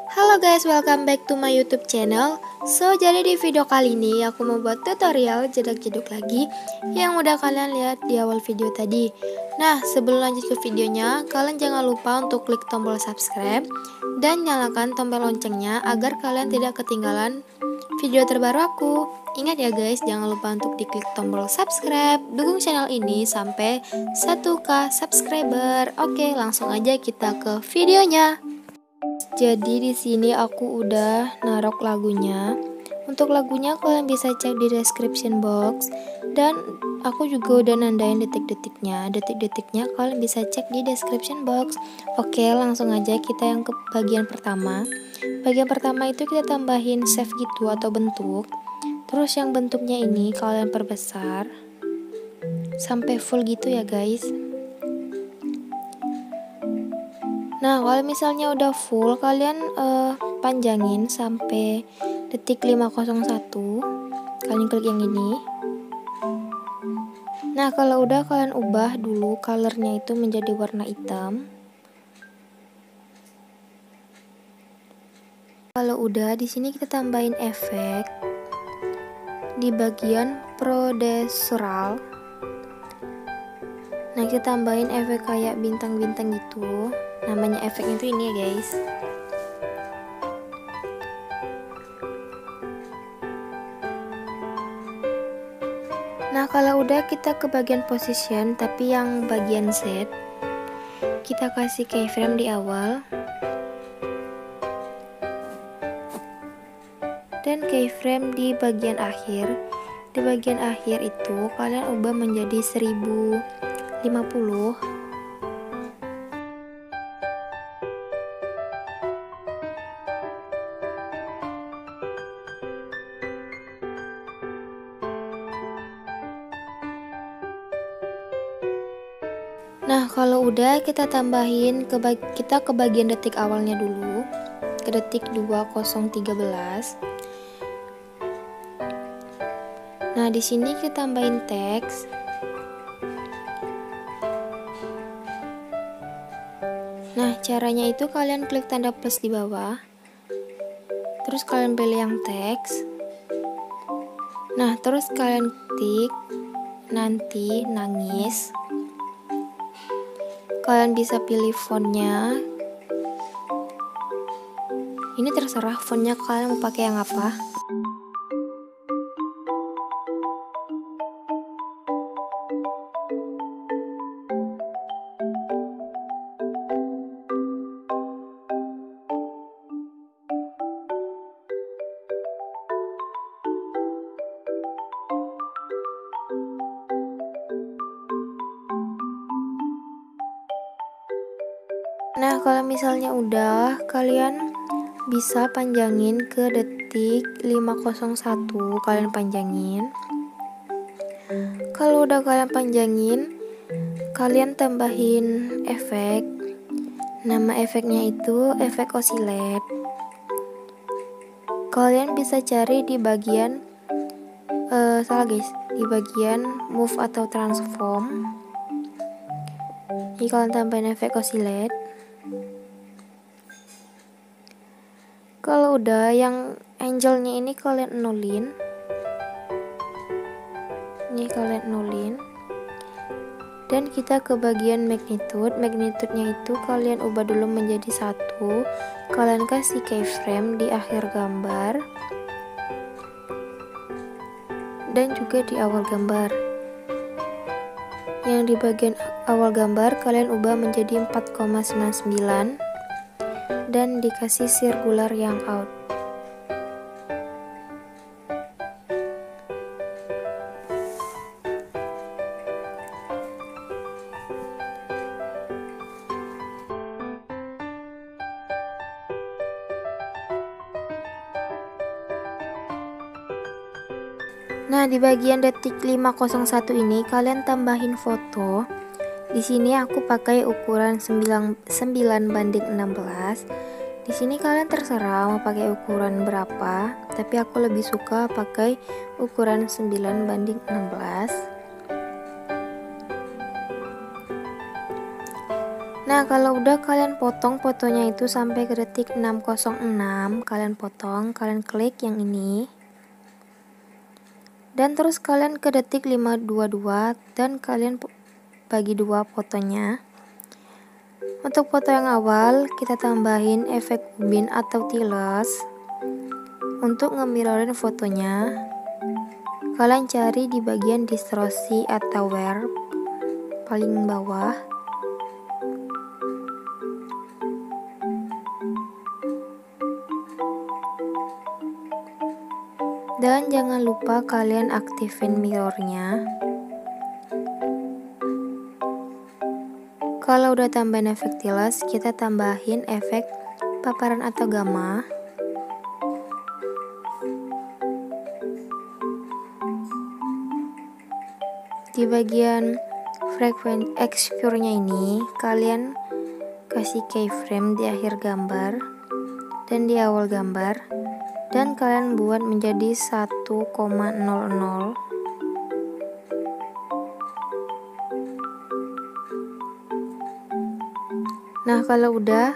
Halo guys, welcome back to my YouTube channel. Jadi di video kali ini aku mau buat tutorial jedak-jeduk lagi yang udah kalian lihat di awal video tadi. Nah, sebelum lanjut ke videonya, kalian jangan lupa untuk klik tombol subscribe dan nyalakan tombol loncengnya agar kalian tidak ketinggalan video terbaru aku. Ingat ya guys, jangan lupa untuk diklik tombol subscribe. Dukung channel ini sampai 1k subscriber. Oke, langsung aja kita ke videonya. Jadi di sini aku udah narok lagunya. Untuk lagunya kalian bisa cek di description box dan aku juga udah nandain detik-detiknya. Detik-detiknya kalian bisa cek di description box. Oke, langsung aja kita yang ke bagian pertama. Bagian pertama itu kita tambahin save gitu atau bentuk. Terus yang bentuknya ini kalian perbesar sampai full gitu ya guys. Nah, kalau misalnya udah full, kalian panjangin sampai detik 501. Kalian klik yang ini. Nah, kalau udah kalian ubah dulu colornya itu menjadi warna hitam. Kalau udah, di sini kita tambahin efek di bagian procedural. Nah, kita tambahin efek kayak bintang-bintang gitu. Namanya efeknya itu ini ya guys. Nah, kalau udah kita ke bagian position, tapi yang bagian Z kita kasih keyframe di awal dan keyframe di bagian akhir. Di bagian akhir itu kalian ubah menjadi 1050. Nah, kalau udah kita tambahin kita ke bagian detik awalnya dulu, ke detik 2013. Nah, di sini kita tambahin teks. Nah, caranya itu kalian klik tanda plus di bawah. Terus kalian pilih yang teks. Nah, terus kalian ketik nanti nangis. Kalian bisa pilih fontnya. Ini terserah fontnya kalian mau pakai yang apa. Nah, kalau misalnya udah, kalian bisa panjangin ke detik 501, kalian panjangin. Kalau udah kalian panjangin, kalian tambahin efek. Nama efeknya itu efek oscillate. Kalian bisa cari di bagian di bagian move atau transform. Ini kalian tambahin efek oscillate. Kalau udah, yang angelnya ini kalian nolin. Ini kalian nolin. Dan kita ke bagian magnitude. Magnitude-nya itu kalian ubah dulu menjadi 1. Kalian kasih keyframe di akhir gambar dan juga di awal gambar. Yang di bagian awal gambar kalian ubah menjadi 4,99 dan dikasih circular yang out. Nah, di bagian detik 501 ini kalian tambahin foto. Di sini aku pakai ukuran 9:16. Di sini kalian terserah mau pakai ukuran berapa, tapi aku lebih suka pakai ukuran 9:16. Nah, kalau udah kalian potong fotonya itu sampai ke detik 606, kalian potong, kalian klik yang ini. Dan terus kalian ke detik 522 dan kalian bagi dua fotonya. Untuk foto yang awal, kita tambahin efek ubin atau tiles. Untuk nge-mirrorin fotonya, kalian cari di bagian distorsi atau warp paling bawah. Dan jangan lupa kalian aktifin mirrornya. Kalau udah tambahin efek tiles, kita tambahin efek paparan atau gamma. Di bagian frekuensi exposure-nya ini, kalian kasih keyframe di akhir gambar dan di awal gambar. Dan kalian buat menjadi 1,00. Nah, kalau udah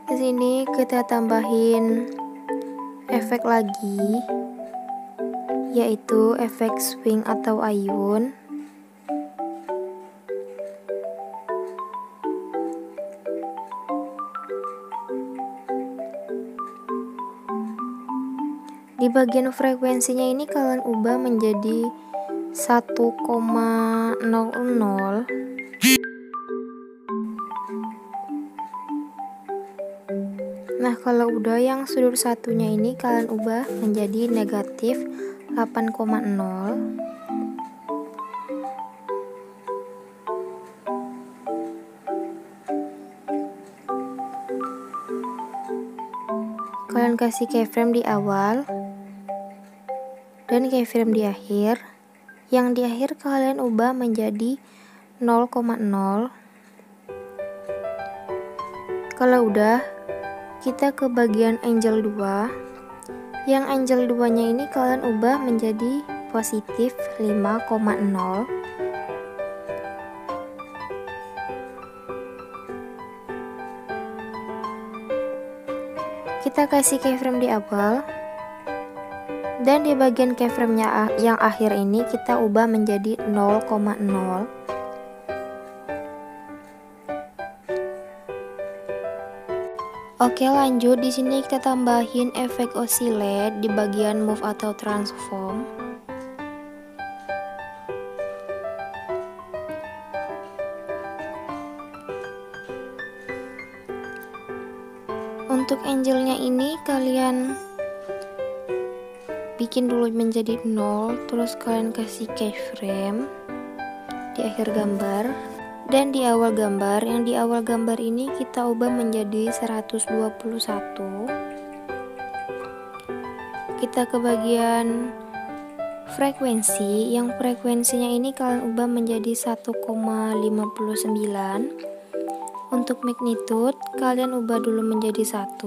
di sini kita tambahin efek lagi, yaitu efek swing atau ayun. Di bagian frekuensinya ini kalian ubah menjadi 1,00. Nah, kalau udah yang sudut satunya ini kalian ubah menjadi negatif 8,0. Kalian kasih keyframe di awal dan keyframe di akhir. Yang di akhir kalian ubah menjadi 0,0. Kalau udah, kita ke bagian angel 2. Yang angel 2 nya ini kalian ubah menjadi positif 5,0. Kita kasih keyframe di awal dan di bagian keyframe-nya yang akhir ini kita ubah menjadi 0,0. Oke, lanjut. Di sini kita tambahin efek oscillate di bagian move atau transform. Untuk angelnya ini kalian bikin dulu menjadi 0, terus kalian kasih keyframe di akhir gambar dan di awal gambar. Yang di awal gambar ini kita ubah menjadi 121. Kita ke bagian frekuensi. Yang frekuensinya ini kalian ubah menjadi 1,59. Untuk magnitude kalian ubah dulu menjadi 1.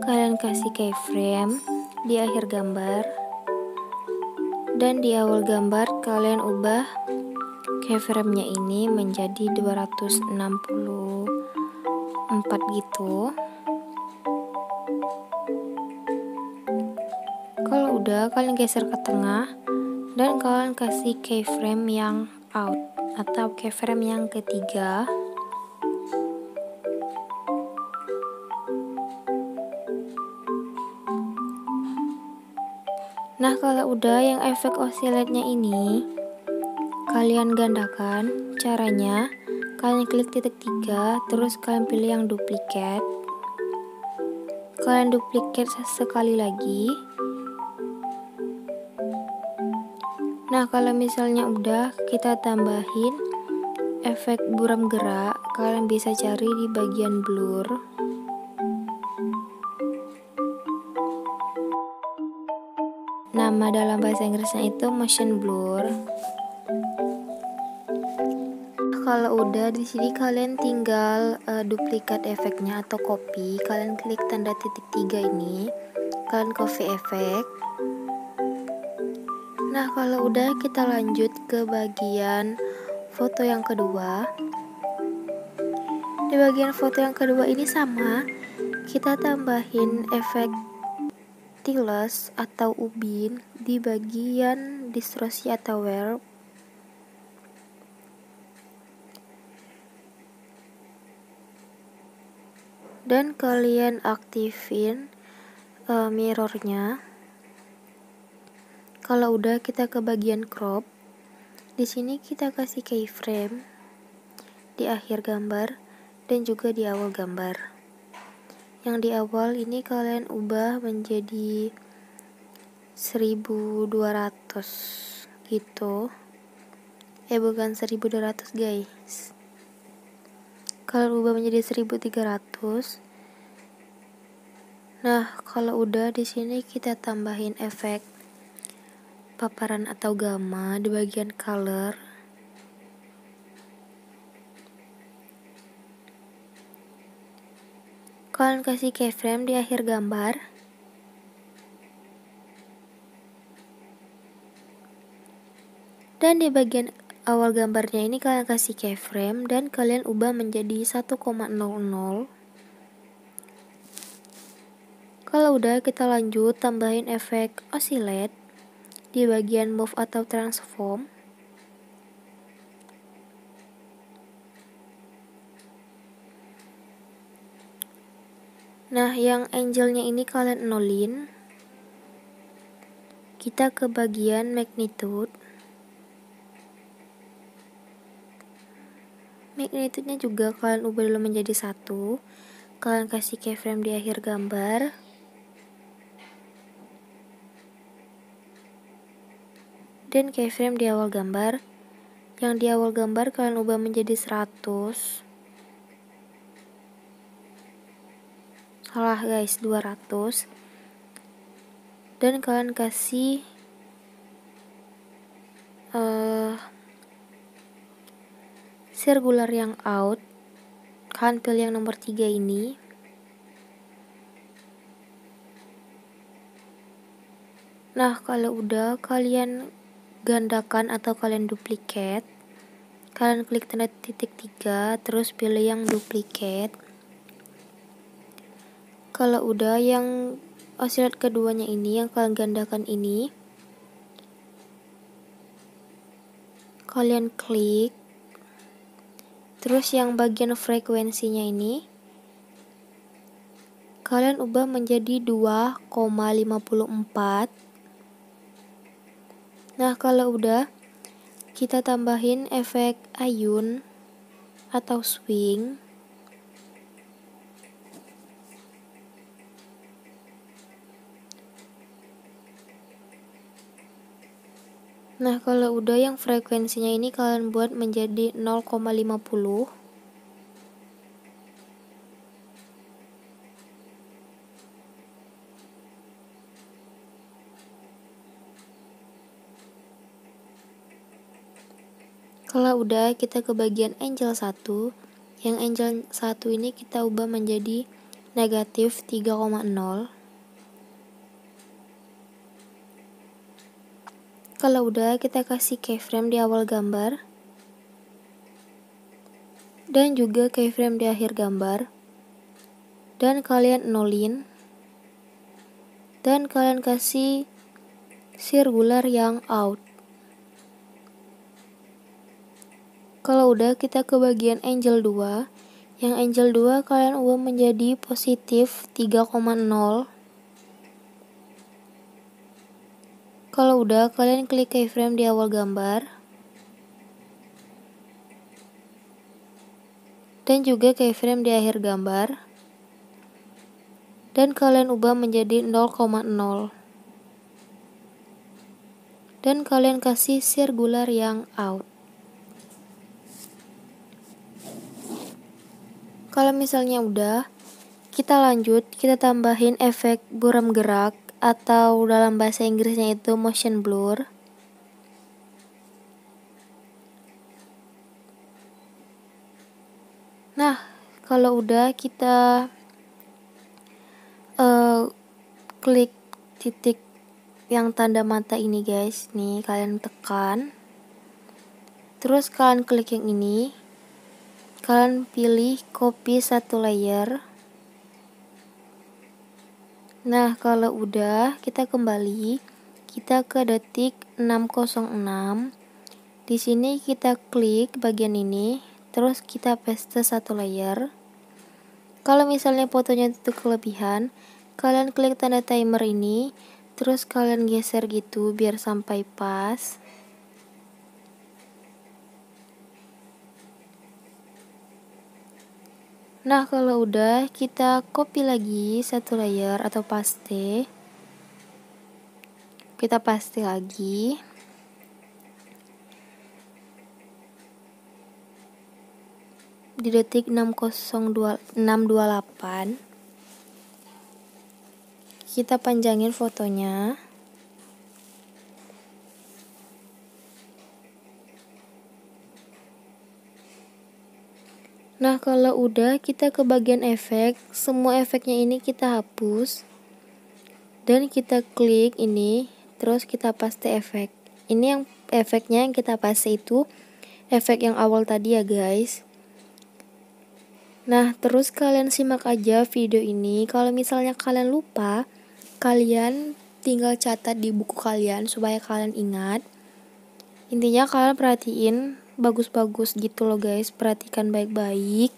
Kalian kasih keyframe di akhir gambar dan di awal gambar kalian ubah keyframe-nya ini menjadi 264 gitu. Kalau udah, kalian geser ke tengah dan kalian kasih keyframe yang out atau keyframe yang ketiga. Nah, kalau udah, yang efek oscillate-nya ini kalian gandakan. Caranya, kalian klik titik 3, terus kalian pilih yang duplicate. Kalian duplicate sekali lagi. Nah, kalau misalnya udah, kita tambahin efek buram gerak. Kalian bisa cari di bagian blur. Nama dalam bahasa Inggrisnya itu motion blur. Kalau udah, di sini kalian tinggal duplikat efeknya atau copy. Kalian klik tanda titik 3 ini, kalian copy efek. Nah, kalau udah, kita lanjut ke bagian foto yang kedua. Di bagian foto yang kedua ini sama, kita tambahin efek tiles atau ubin di bagian distorsi atau warp. Dan kalian aktifin mirrornya. Kalau udah, kita ke bagian crop. Di sini kita kasih keyframe di akhir gambar dan juga di awal gambar. Yang di awal ini kalian ubah menjadi 1200 gitu. Bukan 1200 guys. Kalian ubah menjadi 1300. Nah, kalau udah, di sini kita tambahin efek paparan atau gamma di bagian color. Kalian kasih keyframe di akhir gambar. Dan di bagian awal gambarnya ini kalian kasih keyframe dan kalian ubah menjadi 1,00. Kalau udah, kita lanjut tambahin efek oscillate di bagian move atau transform. Nah, yang angelnya ini kalian nolin. Kita ke bagian magnitude. Magnitude-nya juga kalian ubah dulu menjadi 1. Kalian kasih keyframe di akhir gambar. Dan keyframe di awal gambar. Yang di awal gambar kalian ubah menjadi 100. Salah guys, 200. Dan kalian kasih circular yang out. Kalian pilih yang nomor 3 ini. Nah, kalau udah, kalian gandakan atau kalian duplicate. Kalian klik tanda titik 3, terus pilih yang duplicate. Kalau udah, yang oscillate keduanya ini, yang kalian gandakan ini, kalian klik. Terus yang bagian frekuensinya ini, kalian ubah menjadi 2,54. Nah, kalau udah, kita tambahin efek ayun atau swing. Nah, kalau udah, yang frekuensinya ini kalian buat menjadi 0,50. Kalau udah, kita ke bagian angel 1. Yang angel 1 ini kita ubah menjadi negatif 3,0. Kalau udah, kita kasih keyframe di awal gambar dan juga keyframe di akhir gambar, dan kalian nolin, dan kalian kasih circular yang out. Kalau udah, kita ke bagian angel 2. Yang angel 2 kalian ubah menjadi positif 3,0. Kalau udah, kalian klik keyframe di awal gambar dan juga keyframe di akhir gambar, dan kalian ubah menjadi 0,0. Dan kalian kasih circular yang out. Kalau misalnya udah, kita lanjut, kita tambahin efek buram gerak atau dalam bahasa Inggrisnya itu motion blur. Nah, kalau udah, kita klik titik yang tanda mata ini guys. Nih, kalian tekan. Terus kalian klik yang ini. kalian pilih copy satu layer. Nah, kalau udah, kita kembali, kita ke detik 606. Di sini kita klik bagian ini, terus kita paste satu layer. Kalau misalnya fotonya itu kelebihan, kalian klik tanda timer ini, terus kalian geser gitu biar sampai pas. Nah, kalau udah, kita copy lagi satu layer atau paste. Kita paste lagi. Di detik 628 kita panjangin fotonya. Nah, kalau udah, kita ke bagian efek. Semua efeknya ini kita hapus dan kita klik ini, terus kita paste efek. Ini yang efeknya yang kita paste itu efek yang awal tadi ya guys. Nah, terus kalian simak aja video ini. Kalau misalnya kalian lupa, kalian tinggal catat di buku kalian supaya kalian ingat. Intinya kalian perhatiin bagus-bagus gitu loh guys. Perhatikan baik-baik.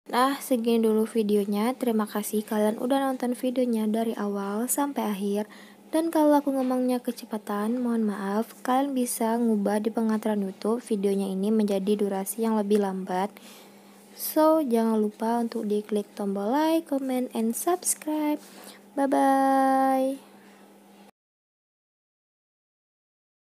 Nah, segini dulu videonya. Terima kasih kalian udah nonton videonya dari awal sampai akhir. Dan kalau aku ngomongnya kecepatan, mohon maaf. Kalian bisa ngubah di pengaturan YouTube videonya ini menjadi durasi yang lebih lambat. So, jangan lupa untuk diklik tombol like, comment, and subscribe. Bye-bye.